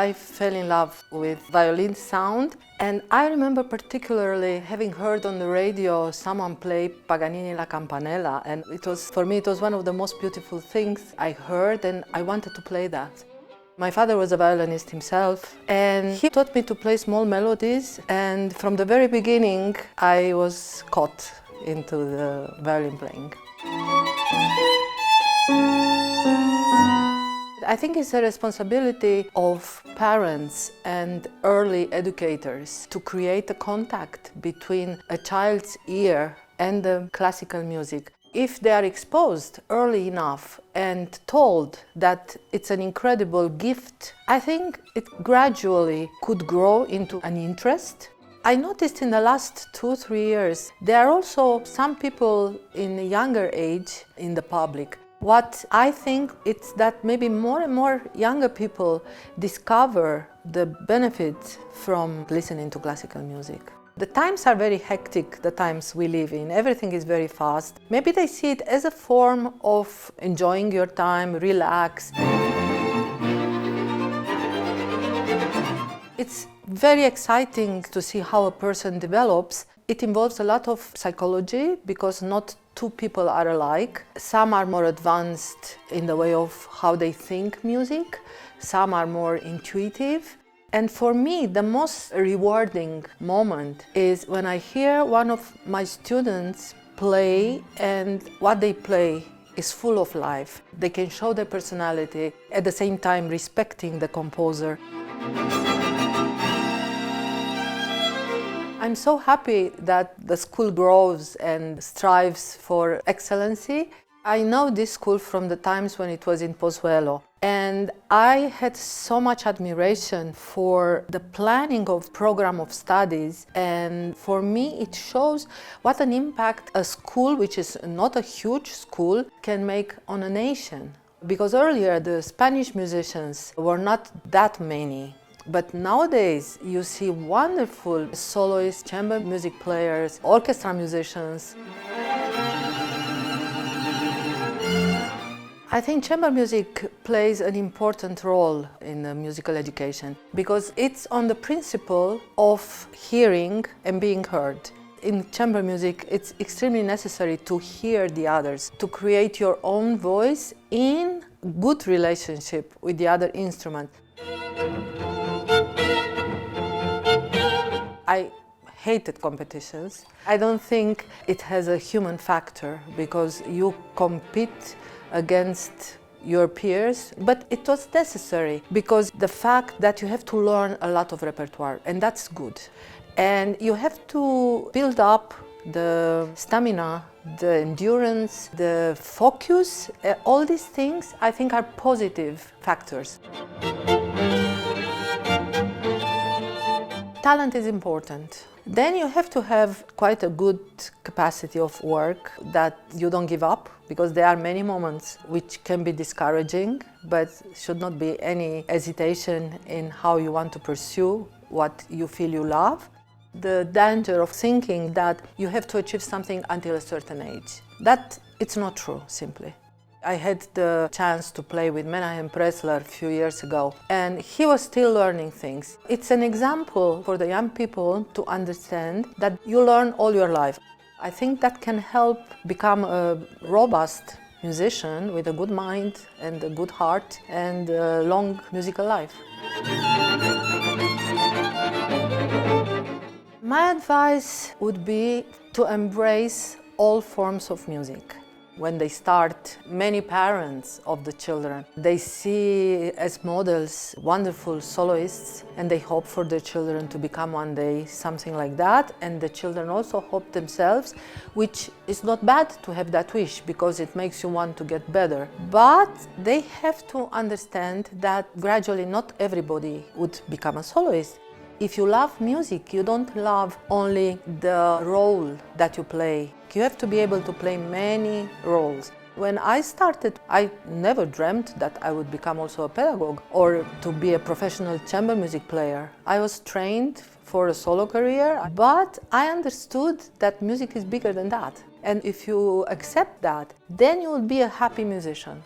I fell in love with violin sound, and I remember particularly having heard on the radio someone play Paganini La Campanella, and for me it was one of the most beautiful things I heard, and I wanted to play that. My father was a violinist himself, and he taught me to play small melodies, and from the very beginning I was caught into the violin playing. I think it's a responsibility of parents and early educators to create a contact between a child's ear and the classical music. If they are exposed early enough and told that it's an incredible gift, I think it gradually could grow into an interest. I noticed in the last 2-3 years, there are also some people in a younger age in the public. What I think it's that maybe more and more younger people discover the benefits from listening to classical music. The times are very hectic, the times we live in. Everything is very fast. Maybe they see it as a form of enjoying your time, relax. It's very exciting to see how a person develops. It involves a lot of psychology because not two people are alike. Some are more advanced in the way of how they think music. Some are more intuitive. And for me, the most rewarding moment is when I hear one of my students play, and what they play is full of life. They can show their personality, at the same time respecting the composer. I'm so happy that the school grows and strives for excellency. I know this school from the times when it was in Pozuelo, and I had so much admiration for the planning of program of studies, and for me it shows what an impact a school, which is not a huge school, can make on a nation. Because earlier the Spanish musicians were not that many. But nowadays you see wonderful soloists, chamber music players, orchestra musicians. I think chamber music plays an important role in musical education because it's on the principle of hearing and being heard. In chamber music, it's extremely necessary to hear the others, to create your own voice in good relationship with the other instrument. I hated competitions. I don't think it has a human factor because you compete against your peers, but it was necessary because the fact that you have to learn a lot of repertoire, and that's good. And you have to build up the stamina, the endurance, the focus, all these things I think are positive factors. Talent is important. Then you have to have quite a good capacity of work that you don't give up, because there are many moments which can be discouraging, but should not be any hesitation in how you want to pursue what you feel you love. The danger of thinking that you have to achieve something until a certain age. That it's not true, simply. I had the chance to play with Menahem Pressler a few years ago, and he was still learning things. It's an example for the young people to understand that you learn all your life. I think that can help become a robust musician with a good mind and a good heart and a long musical life. My advice would be to embrace all forms of music. When they start, many parents of the children, they see as models wonderful soloists, and they hope for their children to become one day something like that, and the children also hope themselves, which is not bad to have that wish because it makes you want to get better. But they have to understand that gradually not everybody would become a soloist. If you love music, you don't love only the role that you play. You have to be able to play many roles. When I started, I never dreamt that I would become also a pedagogue or to be a professional chamber music player. I was trained for a solo career, but I understood that music is bigger than that. And if you accept that, then you will be a happy musician.